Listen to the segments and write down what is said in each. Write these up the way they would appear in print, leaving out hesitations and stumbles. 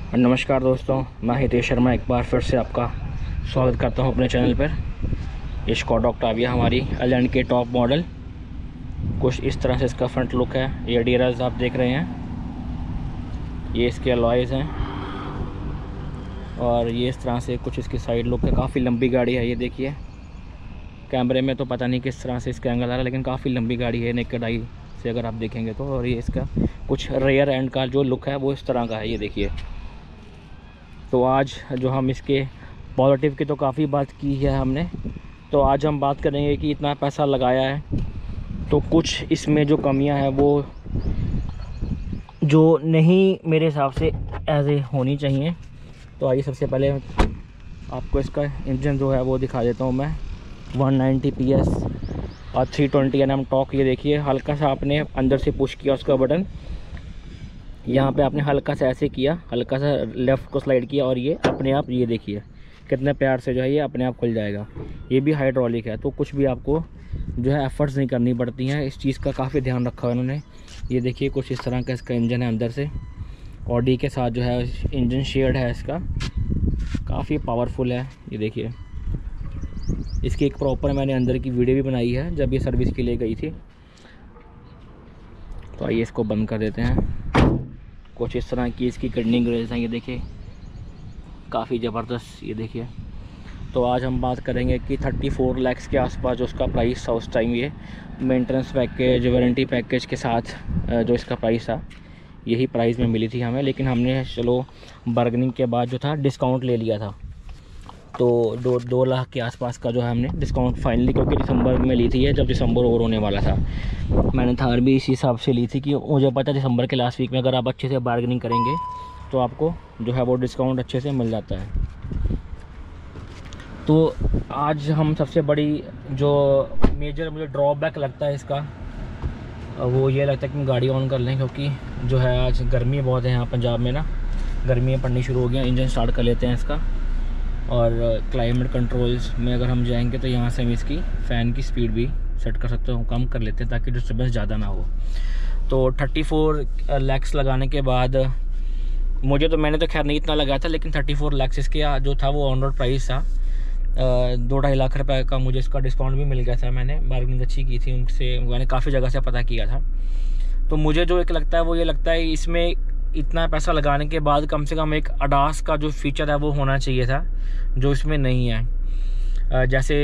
नमस्कार दोस्तों, मैं हितेश शर्मा एक बार फिर से आपका स्वागत करता हूं अपने चैनल पर। ये स्कॉडा ऑक्टाविया हमारी एल के टॉप मॉडल, कुछ इस तरह से इसका फ्रंट लुक है। ये डीरल्स आप देख रहे हैं, ये इसके अलॉयज़ हैं और ये इस तरह से कुछ इसकी साइड लुक है। काफ़ी लंबी गाड़ी है, ये देखिए। कैमरे में तो पता नहीं किस तरह से इसका एंगल आ रहा है, लेकिन काफ़ी लंबी गाड़ी है नेकेड आई से अगर आप देखेंगे तो। और ये इसका कुछ रेयर एंड का जो लुक है वो इस तरह का है, ये देखिए। तो आज जो हम इसके पॉजिटिव की तो काफ़ी बात की है हमने, तो आज हम बात करेंगे कि इतना पैसा लगाया है तो कुछ इसमें जो कमियां हैं वो जो नहीं मेरे हिसाब से एज ए होनी चाहिए। तो आइए सबसे पहले आपको इसका इंजन जो है वो दिखा देता हूँ मैं। 190 PS और 320 Nm टॉर्क। ये देखिए, हल्का सा आपने अंदर से पुश किया उसका बटन, यहाँ पे आपने हल्का सा ऐसे किया, हल्का सा लेफ़्ट को स्लाइड किया और ये अपने आप, ये देखिए कितने प्यार से जो है ये अपने आप खुल जाएगा। ये भी हाइड्रोलिक है, तो कुछ भी आपको जो है एफर्ट्स नहीं करनी पड़ती हैं। इस चीज़ का काफ़ी ध्यान रखा है उन्होंने। ये देखिए कुछ इस तरह का इसका इंजन है अंदर से, ऑडी के साथ जो है इंजन शेयर्ड है इसका, काफ़ी पावरफुल है। ये देखिए, इसकी एक प्रॉपर मैंने अंदर की वीडियो भी बनाई है जब ये सर्विस के लिए गई थी। तो आइए इसको बंद कर देते हैं। कुछ इस तरह की इसकी कटनिंग ग्रिल्स हैं, ये देखिए काफ़ी ज़बरदस्त। ये देखिए, तो आज हम बात करेंगे कि 34 लाख के आसपास जो उसका प्राइस था उस टाइम, ये मेंटेनेंस पैकेज, वारंटी पैकेज के साथ जो इसका प्राइस था, यही प्राइस में मिली थी हमें। लेकिन हमने चलो बार्गेनिंग के बाद जो था डिस्काउंट ले लिया था, तो 2 लाख के आसपास का जो है हमने डिस्काउंट फाइनली, क्योंकि दिसंबर में ली थी ये, जब दिसंबर ओवर होने वाला था। मैंने थार भी इसी हिसाब से ली थी कि मुझे पता दिसंबर के लास्ट वीक में अगर आप अच्छे से बार्गेनिंग करेंगे तो आपको जो है वो डिस्काउंट अच्छे से मिल जाता है। तो आज हम सबसे बड़ी जो मेजर मुझे ड्रॉबैक लगता है इसका, वो ये लगता है कि हम गाड़ी ऑन कर लें, क्योंकि जो है आज गर्मी बहुत है यहाँ पंजाब में ना, गर्मियाँ पड़नी शुरू हो गई। इंजन स्टार्ट कर लेते हैं इसका, और क्लाइमेट कंट्रोल्स में अगर हम जाएंगे तो यहाँ से हम इसकी फ़ैन की स्पीड भी सेट कर सकते हैं, कम कर लेते हैं ताकि डिस्टर्बेंस ज़्यादा ना हो। तो 34 लाख लगाने के बाद मुझे तो, मैंने तो खैर नहीं इतना लगाया था, लेकिन 34 लाख इसके जो था वो ऑन रोड प्राइस था। 2-2.5 लाख रुपए का मुझे इसका डिस्काउंट भी मिल गया था। मैंने बार्गेनिंग अच्छी की थी उनसे, मैंने काफ़ी जगह से पता किया था। तो मुझे जो एक लगता है वो ये लगता है, इसमें इतना पैसा लगाने के बाद कम से कम एक अडास का जो फीचर है वो होना चाहिए था, जो इसमें नहीं है। जैसे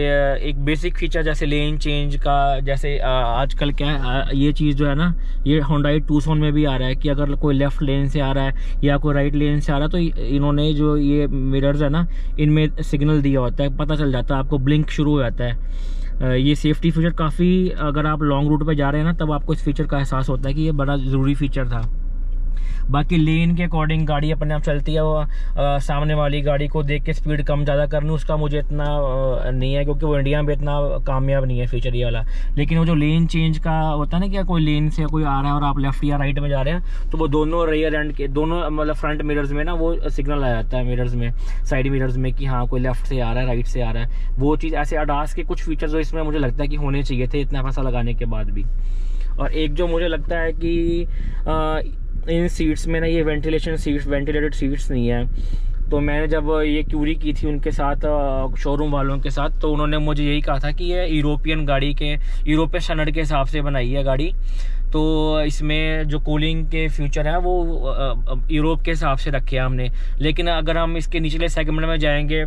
एक बेसिक फीचर जैसे लेन चेंज का, जैसे आजकल क्या है, ये चीज़ जो है ना, ये होंडाई टूसॉन में भी आ रहा है कि अगर कोई लेफ़्ट लेन से आ रहा है या कोई राइट लेन से आ रहा है, तो इन्होंने जो ये मिरर्स है ना, इनमें सिग्नल दिया होता है, पता चल जाता है आपको, ब्लिंक शुरू हो जाता है। ये सेफ्टी फीचर काफ़ी, अगर आप लॉन्ग रूट पे जा रहे हैं ना, तब आपको इस फीचर का एहसास होता है कि ये बड़ा ज़रूरी फीचर था। बाकी लेन के अकॉर्डिंग गाड़ी अपने आप चलती है, वो सामने वाली गाड़ी को देख के स्पीड कम ज़्यादा करनी, उसका मुझे इतना नहीं है, क्योंकि वो इंडिया में इतना कामयाब नहीं है फीचर ये वाला। लेकिन वो जो लेन चेंज का होता है ना, कि कोई लेन से कोई आ रहा है और आप लेफ्ट या राइट में जा रहे हैं, तो वो दोनों रेयर एंड के दोनों मतलब फ्रंट मिरर्स में ना वो सिग्नल आ जाता है, मिरर्स में, साइड मिरर्स में, कि हाँ कोई लेफ्ट से आ रहा है, राइट से आ रहा है। वो चीज़ ऐसे अडास के कुछ फीचर्स जो इसमें मुझे लगता है कि होने चाहिए थे इतना पैसा लगाने के बाद भी। और एक जो मुझे लगता है कि इन सीट्स में ना, ये वेंटिलेशन सीट्स, वेंटिलेटेड सीट्स नहीं है। तो मैंने जब ये क्यूरी की थी उनके साथ, शोरूम वालों के साथ, तो उन्होंने मुझे यही कहा था कि ये यूरोपियन गाड़ी के, यूरोपियन स्टैंडर्ड के हिसाब से बनाई है गाड़ी, तो इसमें जो कूलिंग के फीचर है वो यूरोप के हिसाब से रखे हैं हमने। लेकिन अगर हम इसके निचले सेगमेंट में जाएंगे,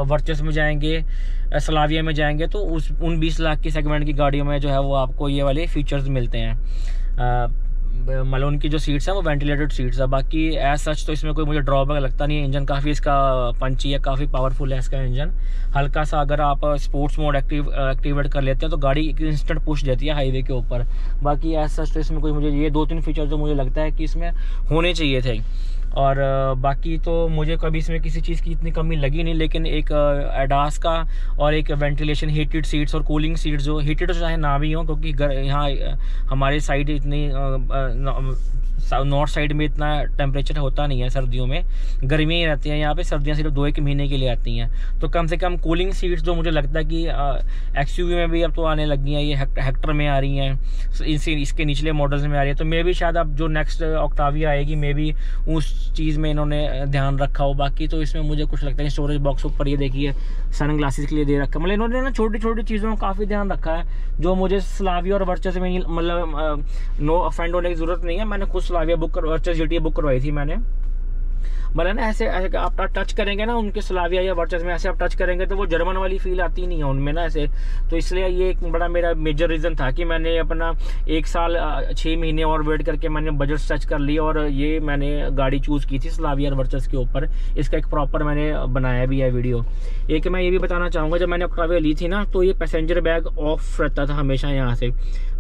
वर्चस में जाएंगे, स्लाविया में जाएंगे, तो उन 20 लाख की सेगमेंट की गाड़ियों में जो है वो आपको ये वाले फीचर्स मिलते हैं। मतलब उनकी जो सीट्स हैं वो वेंटिलेटेड सीट्स है। बाकी एज सच तो इसमें कोई मुझे ड्रॉबैक लगता नहीं है। इंजन काफ़ी इसका पंची है, काफ़ी पावरफुल है इसका इंजन। हल्का सा अगर आप स्पोर्ट्स मोड एक्टिवेट कर लेते हैं तो गाड़ी एक इंस्टेंट पुश देती है हाईवे के ऊपर। बाकी एज सच तो इसमें कोई, मुझे ये 2-3 फीचर जो मुझे लगता है कि इसमें होने चाहिए थे। और बाकी तो मुझे कभी इसमें किसी चीज़ की इतनी कमी लगी नहीं। लेकिन एक एडास का और एक वेंटिलेशन, हीटेड सीट्स और कूलिंग सीट्स, जो हीटेड चाहे ना भी हो, क्योंकि यहाँ हमारे साइड इतनी नॉर्थ साइड में इतना टेम्परेचर होता नहीं है सर्दियों में, गर्मियाँ ही रहती हैं यहाँ पे, सर्दियाँ सिर्फ 2-1 महीने के लिए आती हैं। तो कम से कम कूलिंग सीट्स जो मुझे लगता है कि एक्सयूवी में भी अब तो आने लगी हैं, ये हेक्टर में आ रही हैं, इसके निचले मॉडल्स में आ रही है। तो मे भी शायद अब जो नेक्स्ट ऑक्टाविया आएगी, मे भी उस चीज़ में इन्होंने ध्यान रखा हो। बाकी तो इसमें मुझे कुछ लगता है स्टोरेज बॉक्स ऊपर ये देखिए सन ग्लासेस के लिए दे रखा है। मतलब इन्होंने ना छोटी छोटी चीज़ों का काफ़ी ध्यान रखा है जो मुझे स्लाविया और वर्चस में मतलब नो ऑफेंड होने की ज़रूरत नहीं है। मैंने खुद स्लाविया वर्चस जीटीए बुक करवाई थी मैंने। मतलब ना ऐसे ऐसे आप टच करेंगे ना उनके स्लाविया या वर्चस में, ऐसे आप टच करेंगे तो वो जर्मन वाली फील आती नहीं है उनमें ना ऐसे। तो इसलिए ये एक बड़ा मेरा मेजर रीज़न था कि मैंने अपना 1 साल 6 महीने और वेट करके मैंने बजट सर्च कर लिया और ये मैंने गाड़ी चूज़ की थी स्लाविया और वर्चस के ऊपर। इसका एक प्रॉपर मैंने बनाया भी है वीडियो। एक मैं ये भी बताना चाहूँगा, जब मैंने ऑक्टाविया ली थी ना तो ये पैसेंजर बैग ऑफ रहता था हमेशा यहाँ से।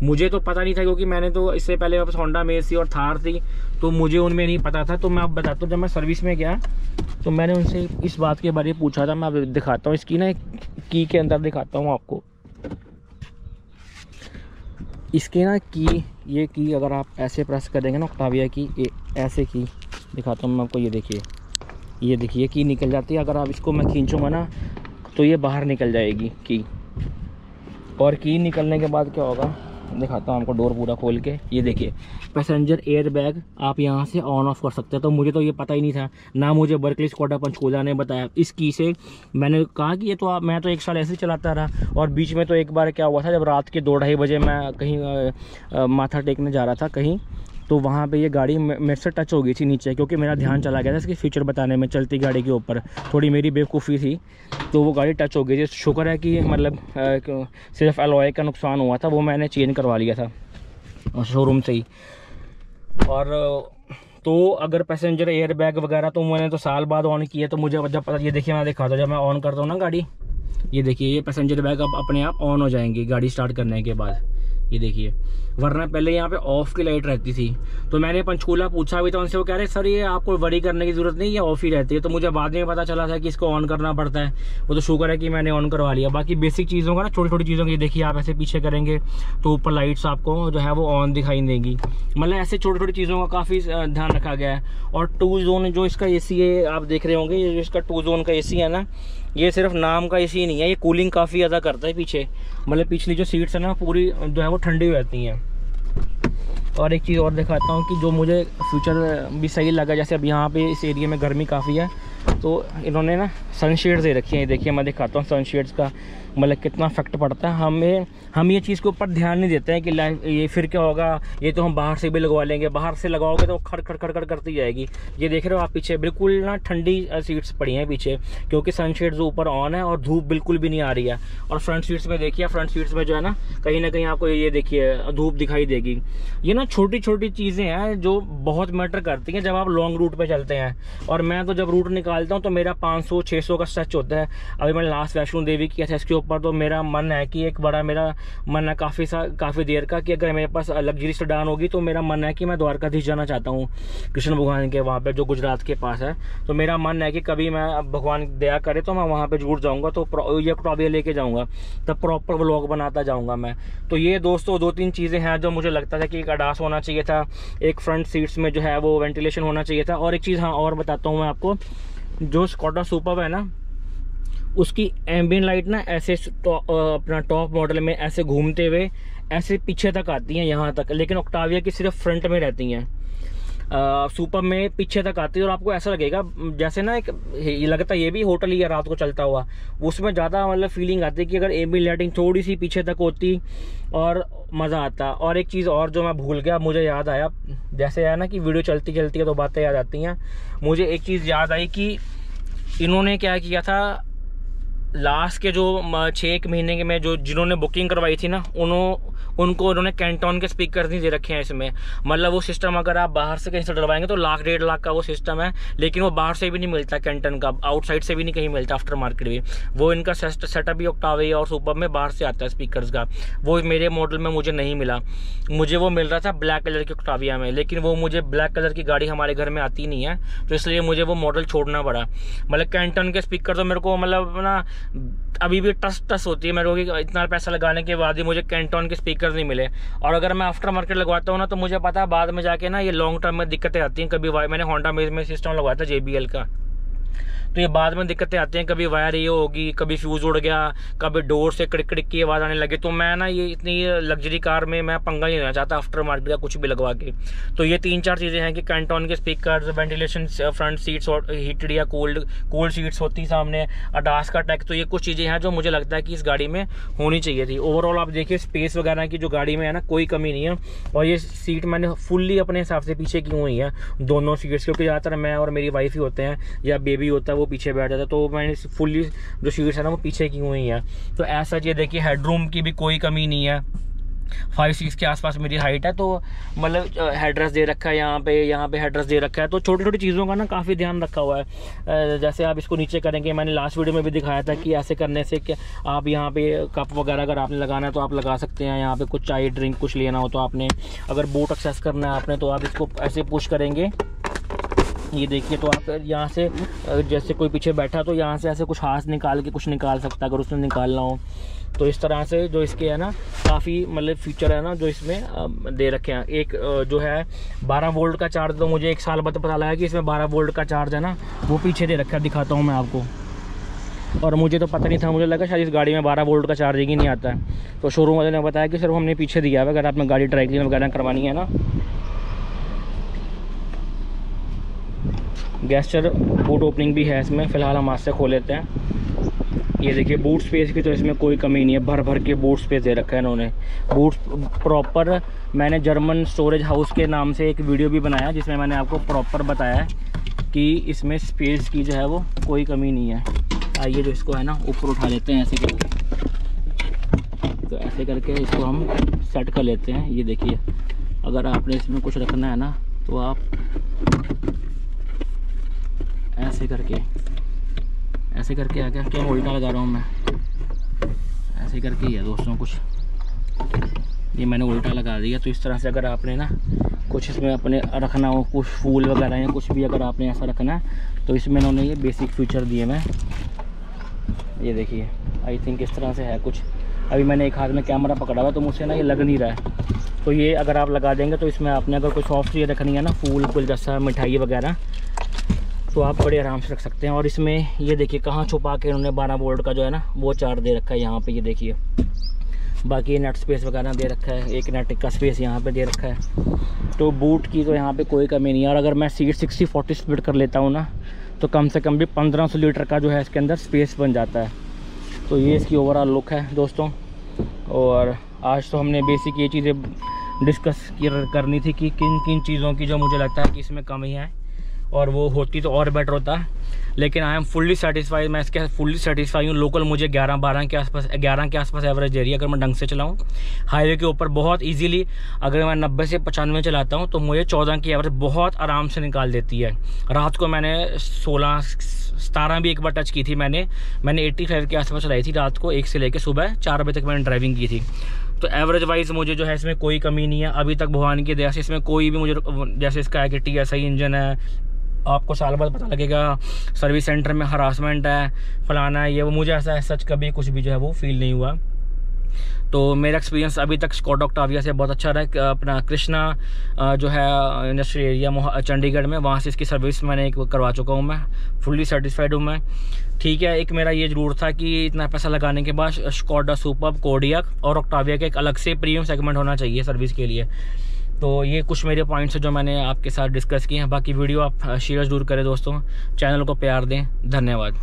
मुझे तो पता नहीं था क्योंकि मैंने तो इससे पहले वापस होंडा मेज थी और थार थी, तो मुझे उनमें नहीं पता था। तो मैं अब बताता हूँ, जब मैं सर्विस में गया तो मैंने उनसे इस बात के बारे में पूछा था। मैं अब दिखाता हूँ इसकी ना की के अंदर दिखाता हूँ आपको। इसके ना की, ये की अगर आप ऐसे प्रेस करेंगे ना ऑक्टाविया की, ऐसे की दिखाता हूँ मैं आपको। ये देखिए की निकल जाती है। अगर आप इसको मैं खींचूँगा ना तो ये बाहर निकल जाएगी की। और की निकलने के बाद क्या होगा दिखाता हूँ आपको, डोर पूरा खोल के। ये देखिए पैसेंजर एयर बैग आप यहाँ से ऑन ऑफ कर सकते हैं। तो मुझे तो ये पता ही नहीं था, ना मुझे बर्कली स्कोडा पंचकूला ने बताया। इस की से मैंने कहा कि ये तो मैं तो 1 साल ऐसे ही चलाता रहा। और बीच में तो एक बार क्या हुआ था, जब रात के 2-2:30 बजे मैं कहीं माथा टेकने जा रहा था कहीं, तो वहाँ पे ये गाड़ी मेरे से टच हो गई थी नीचे, क्योंकि मेरा ध्यान चला गया था इसके फीचर बताने में चलती गाड़ी के ऊपर। थोड़ी मेरी बेवकूफ़ी थी तो वो गाड़ी टच हो गई थी। शुक्र है कि मतलब सिर्फ अलॉय का नुकसान हुआ था, वो मैंने चेंज करवा लिया था शोरूम से ही। और तो अगर पैसेंजर एयर बैग वगैरह तो मैंने तो साल बाद ऑन किया, तो मुझे जब पता, ये देखिए मैं दिखाता हूँ, जब मैं ऑन करता हूँ ना गाड़ी, ये देखिए ये पैसेंजर बैग अब अपने आप ऑन हो जाएंगी गाड़ी स्टार्ट करने के बाद। ये देखिए, वरना पहले यहाँ पे ऑफ की लाइट रहती थी। तो मैंने पंचकूला पूछा भी था उनसे, वो कह रहे सर ये आपको वरी करने की जरूरत नहीं, ये ऑफ ही रहती है। तो मुझे बाद में पता चला था कि इसको ऑन करना पड़ता है। वो तो शुक्र है कि मैंने ऑन करवा लिया। बाकी बेसिक चीज़ों का ना, छोटी छोटी चीज़ों की, देखिए आप ऐसे पीछे करेंगे तो ऊपर लाइट्स आपको जो है वो ऑन दिखाई देंगी। मतलब ऐसे छोटी छोटी चीज़ों का काफ़ी ध्यान रखा गया है। और 2 जोन जो इसका AC है आप देख रहे होंगे, ये जो इसका 2 जोन का AC है ना, ये सिर्फ नाम का AC नहीं है, ये कूलिंग काफ़ी ज़्यादा करता है पीछे। मतलब पिछली जो सीट्स है ना पूरी जो है वो ठंडी हो जाती हैं। और एक चीज़ और दिखाता हूँ कि जो मुझे फीचर भी सही लगा, जैसे अब यहाँ पे इस एरिया में गर्मी काफ़ी है तो इन्होंने ना सनशेड्स दे रखी हैं। देखिए मैं दिखाता हूँ सनशेड्स का मतलब कितना इफेक्ट पड़ता है। हम ये चीज़ के ऊपर ध्यान नहीं देते हैं कि ये फिर क्या होगा, ये तो हम बाहर से भी लगवा लेंगे। बाहर से लगाओगे तो खड़ खड़ खड़ खड़ करती जाएगी। ये देख रहे हो आप पीछे बिल्कुल ना ठंडी सीट्स पड़ी हैं पीछे, क्योंकि सनशेड्स ऊपर ऑन है और धूप बिल्कुल भी नहीं आ रही है। और फ्रंट सीट्स में देखिए, फ्रंट सीट्स में जो है ना कहीं आपको ये देखिए धूप दिखाई देगी। ये ना छोटी छोटी चीज़ें हैं जो बहुत मैटर करती हैं जब आप लॉन्ग रूट पर चलते हैं। और मैं तो जब रूट निकालता हूँ तो मेरा 500-600 का स्ट्रेच होता है। अभी मैंने लास्ट वैष्णो देवी किया था इसके ऊपर, तो मेरा मन है कि एक बड़ा मेरा मन है काफ़ी देर का कि अगर मेरे पास लग्जरी सेडान होगी तो मेरा मन है कि मैं द्वारकाधीश जाना चाहता हूँ, कृष्ण भगवान के वहाँ पे जो गुजरात के पास है। तो मेरा मन है कि कभी मैं भगवान दया करे तो मैं वहाँ पे जरूर जाऊँगा, तो ये ऑक्टाविया लेके जाऊँगा, तब प्रॉपर व्लॉग बनाता जाऊँगा मैं। तो ये दोस्तों 2-3 चीज़ें हैं जो मुझे लगता था कि एक अडास होना चाहिए था, एक फ्रंट सीट्स में जो है वो वेंटिलेशन होना चाहिए था। और एक चीज़ हाँ और बताता हूँ मैं आपको, जो स्कॉडा सुपर्ब है ना उसकी एम्बियन लाइट ना ऐसे अपना टॉप मॉडल में ऐसे घूमते हुए ऐसे पीछे तक आती हैं यहाँ तक, लेकिन ऑक्टाविया की सिर्फ फ्रंट में रहती हैं। सुपर में पीछे तक आती है और आपको ऐसा लगेगा जैसे ना एक ये लगता है ये भी होटल ही है रात को चलता हुआ, उसमें ज़्यादा मतलब फीलिंग आती है कि अगर एम्बियन लाइटिंग थोड़ी सी पीछे तक होती और मज़ा आता। और एक चीज़ और जो मैं भूल गया, मुझे याद आया, जैसे है ना कि वीडियो चलती चलती है तो बातें याद आती हैं, मुझे एक चीज़ याद आई कि इन्होंने क्या किया था लास्ट के जो 6 महीने के में जो जिन्होंने बुकिंग करवाई थी ना उनको उन्होंने कैंटोन के स्पीकर नहीं दे रखे हैं इसमें। मतलब वो सिस्टम अगर आप बाहर से कहीं से डलवाएंगे तो 1-1.5 लाख का वो सिस्टम है, लेकिन वो बाहर से भी नहीं मिलता कैंटन का, आउटसाइड से भी नहीं कहीं मिलता, आफ्टर मार्केट भी। वो इनका सेटअप भी ऑक्टाविया और सुपर में बाहर से आता है स्पीकर्स का, वो मेरे मॉडल में मुझे नहीं मिला। मुझे वो मिल रहा था ब्लैक कलर की ऑक्टाविया में, लेकिन वो मुझे ब्लैक कलर की गाड़ी हमारे घर में आती नहीं है, तो इसलिए मुझे वो मॉडल छोड़ना पड़ा। मतलब कैंटन के स्पीकर तो मेरे को मतलब ना अभी भी टस होती है मेरे को कि इतना पैसा लगाने के बाद ही मुझे कैंटोन के स्पीकर नहीं मिले। और अगर मैं आफ्टर मार्केट लगवाता हूँ ना तो मुझे पता है बाद में जाके ना ये लॉन्ग टर्म में दिक्कतें आती हैं। कभी मैंने होंडा मेज में सिस्टम लगवाया था JBL का, तो ये बाद में दिक्कतें आती हैं, कभी वायर ये होगी, कभी फ्यूज़ उड़ गया, कभी डोर से क्रिक क्रिक की आवाज़ आने लगी। तो मैं ना ये इतनी लग्जरी कार में मैं पंगा नहीं लेना चाहता आफ्टर मार्केट का कुछ भी लगवा के। तो ये 3-4 चीज़ें हैं कि कैंटोन के speakers, ventilation, front seats heated या कोल्ड सीट्स होती सामने, अडास का टैग। तो ये कुछ चीज़ें हैं जो मुझे लगता है कि इस गाड़ी में होनी चाहिए थी। ओवरऑल आप देखिए स्पेस वगैरह की जो गाड़ी में है ना, कोई कमी नहीं है। और ये सीट मैंने फुल्ली अपने हिसाब से पीछे की हुई है दोनों सीट्स, क्योंकि ज़्यादातर मैं और मेरी वाइफ ही होते हैं या बेबी होता है वो पीछे बैठ जाता है, तो मैंने फुल्ली जो सीट्स है ना वो पीछे की हुई है। तो ऐसा ये देखिए हेडरूम की भी कोई कमी नहीं है। 5 6 के आसपास मेरी हाइट है, तो मतलब हेडरेस्ट दे रखा है यहाँ पे हेडरेस्ट दे रखा है। तो छोटी छोटी चीज़ों का ना काफ़ी ध्यान रखा हुआ है। जैसे आप इसको नीचे करेंगे, मैंने लास्ट वीडियो में भी दिखाया था कि ऐसे करने से कि आप यहाँ पे कप वगैरह अगर आपने लगाना है तो आप लगा सकते हैं। यहाँ पे कुछ चाय ड्रिंक कुछ लेना हो तो आपने, अगर बोट एक्सेस करना है आपने, तो आप इसको ऐसे पुश करेंगे, ये देखिए। तो आप यहाँ से जैसे कोई पीछे बैठा तो यहाँ से ऐसे कुछ हाथ निकाल के कुछ निकाल सकता है अगर उसने निकालना हो। तो इस तरह से जो इसके है ना काफ़ी मतलब फीचर है ना जो इसमें दे रखे हैं। एक जो है 12 वोल्ट का चार्ज, तो मुझे 1 साल बाद पता लगा कि इसमें 12 वोल्ट का चार्ज है ना, वो पीछे दे रखा है। दिखाता हूँ मैं आपको, और मुझे तो पता नहीं था, मुझे लगा शायद इस गाड़ी में 12 वोल्ट का चार्जिंग ही नहीं आता है। तो शोरूम वाले ने बताया कि सर हमने पीछे दिया है अगर आपने गाड़ी ड्राई क्लीन वगैरह करवानी है ना। गैस्चर बूट ओपनिंग भी है इसमें, फ़िलहाल हम हाथ से खोल लेते हैं। ये देखिए बूट स्पेस की तो इसमें कोई कमी नहीं है, भर भर के बूट स्पेस दे रखा है इन्होंने। बूट प्रॉपर, मैंने जर्मन स्टोरेज हाउस के नाम से एक वीडियो भी बनाया जिसमें मैंने आपको प्रॉपर बताया कि इसमें स्पेस की जो है वो कोई कमी नहीं है। आइए जो इसको है ना ऊपर उठा लेते हैं ऐसे करके, तो ऐसे करके इसको हम सेट कर लेते हैं। ये देखिए अगर आपने इसमें कुछ रखना है ना तो आप ऐसे करके आ गया, क्या उल्टा लगा रहा हूँ मैं, ऐसे करके ही है दोस्तों कुछ, ये मैंने उल्टा लगा दिया। तो इस तरह से अगर आपने ना कुछ इसमें अपने रखना हो, कुछ फूल वगैरह या कुछ भी अगर आपने ऐसा रखना है तो इसमें इन्होंने ये बेसिक फीचर दिए मैं। ये देखिए आई थिंक इस तरह से है कुछ। अभी मैंने एक हाथ में कैमरा पकड़ा हुआ तो मुझसे ना ये लग नहीं रहा है। तो ये अगर आप लगा देंगे तो इसमें आपने अगर कोई सॉफ्ट चीज़ रखनी है ना, फूल गुलदस्ता मिठाई वगैरह, तो आप बड़े आराम से रख सकते हैं। और इसमें ये देखिए कहाँ छुपा के उन्होंने 12 वोल्ट का जो है ना वो चार्ज दे रखा है यहाँ पे, ये देखिए। बाकी नेट स्पेस वगैरह दे रखा है, एक नेट का स्पेस यहाँ पे दे रखा है। तो बूट की तो यहाँ पे कोई कमी नहीं है। और अगर मैं सीट 60-40 स्प्लिट कर लेता हूँ ना तो कम से कम भी 1500 लीटर का जो है इसके अंदर स्पेस बन जाता है। तो ये इसकी ओवरऑल लुक है दोस्तों। और आज तो हमने बेसिक ये चीज़ें डिस्कस करनी थी कि किन किन चीज़ों की जो मुझे लगता है कि इसमें कमी है, और वो होती तो और बेटर होता। लेकिन आई एम फुल्ली सेटिस्फाइड, मैं इसके फुल्ली सेटिस्फाई हूँ। लोकल मुझे 11 के आसपास एवरेज दे रही है अगर मैं ढंग से चलाऊँ। हाईवे के ऊपर बहुत इजीली अगर मैं 90 से 95 चलाता हूँ तो मुझे 14 की एवरेज बहुत आराम से निकाल देती है। रात को मैंने 16-17 भी एक बार टच की थी। मैंने 85 के आसपास चलाई थी रात को, 1 से लेकर सुबह 4 बजे तक मैंने ड्राइविंग की थी। तो एवरेज वाइज मुझे जो है इसमें कोई कमी नहीं है अभी तक भगवान की दया से। इसमें कोई भी मुझे, जैसे इसका है कि TSI इंजन है, आपको साल बाद पता लगेगा सर्विस सेंटर में हरासमेंट है, फलाना है, ये वो, मुझे ऐसा सच कभी कुछ भी जो है वो फील नहीं हुआ। तो मेरा एक्सपीरियंस अभी तक स्कोडा ऑक्टाविया से बहुत अच्छा रहा। अपना कृष्णा जो है इंडस्ट्रियल एरिया चंडीगढ़ में, वहाँ से इसकी सर्विस मैंने एक करवा चुका हूँ, मैं फुल्ली सेटिस्फाइड हूँ मैं। ठीक है, एक मेरा ये ज़रूर था कि इतना पैसा लगाने के बाद स्कोडा सुपर्ब, कोडियाक और ऑक्टाविया का एक अलग से प्रीमियम सेगमेंट होना चाहिए सर्विस के लिए। तो ये कुछ मेरे पॉइंट्स हैं जो मैंने आपके साथ डिस्कस किए हैं। बाकी वीडियो आप शेयर ज़रूर करें दोस्तों, चैनल को प्यार दें। धन्यवाद।